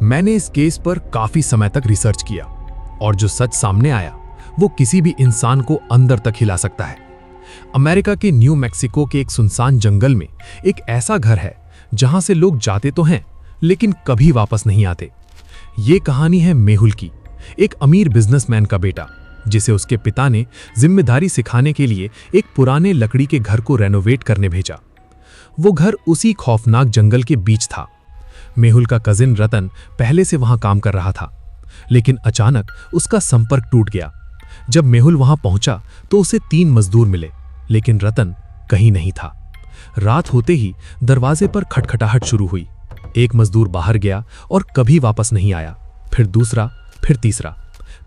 मैंने इस केस पर काफी समय तक रिसर्च किया और जो सच सामने आया वो किसी भी इंसान को अंदर तक हिला सकता है। अमेरिका के न्यू मैक्सिको के एक सुनसान जंगल में एक ऐसा घर है जहां से लोग जाते तो हैं लेकिन कभी वापस नहीं आते। ये कहानी है मेहुल की, एक अमीर बिजनेसमैन का बेटा जिसे उसके पिता ने जिम्मेदारी सिखाने के लिए एक पुराने लकड़ी के घर को रेनोवेट करने भेजा। वो घर उसी खौफनाक जंगल के बीच था। मेहुल का कजिन रतन पहले से वहां काम कर रहा था, लेकिन अचानक उसका संपर्क टूट गया। जब मेहुल वहां पहुंचा तो उसे 3 मजदूर मिले, लेकिन रतन कहीं नहीं था। रात होते ही दरवाजे पर खटखटाहट शुरू हुई। एक मजदूर बाहर गया और कभी वापस नहीं आया। फिर दूसरा, फिर तीसरा,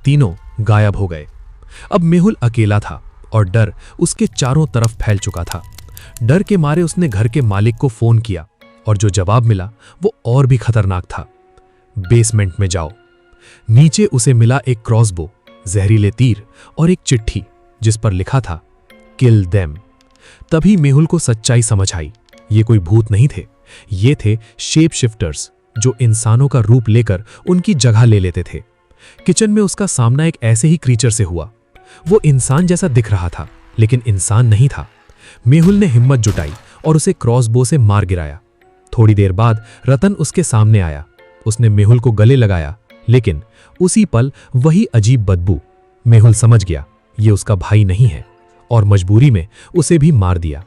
तीनों गायब हो गए। अब मेहुल अकेला था और डर उसके चारों तरफ फैल चुका था। डर के मारे उसने घर के मालिक को फोन किया और जो जवाब मिला वो और भी खतरनाक था। बेसमेंट में जाओ। नीचे उसे मिला एक क्रॉसबो, जहरीले तीर और एक चिट्ठी जिस पर लिखा था किल देम। तभी मेहुल को सच्चाई समझ आई। ये कोई भूत नहीं थे, ये थे शेप शिफ्टर्स जो इंसानों का रूप लेकर उनकी जगह ले लेते थे। किचन में उसका सामना एक ऐसे ही क्रीचर से हुआ। वो इंसान जैसा दिख रहा था लेकिन इंसान नहीं था। मेहुल ने हिम्मत जुटाई और उसे क्रॉसबो से मार गिराया। थोड़ी देर बाद रतन उसके सामने आया। उसने मेहुल को गले लगाया, लेकिन उसी पल वही अजीब बदबू। मेहुल समझ गया ये उसका भाई नहीं है और मजबूरी में उसे भी मार दिया।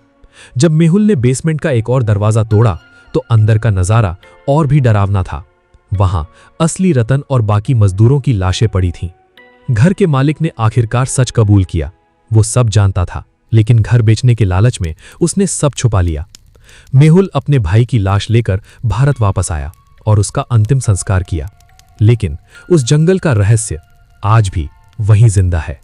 जब मेहुल ने बेसमेंट का एक और दरवाजा तोड़ा तो अंदर का नजारा और भी डरावना था। वहां असली रतन और बाकी मजदूरों की लाशें पड़ी थीं। घर के मालिक ने आखिरकार सच कबूल किया। वो सब जानता था, लेकिन घर बेचने के लालच में उसने सब छुपा लिया। मेहुल अपने भाई की लाश लेकर भारत वापस आया और उसका अंतिम संस्कार किया, लेकिन उस जंगल का रहस्य आज भी वहीं जिंदा है।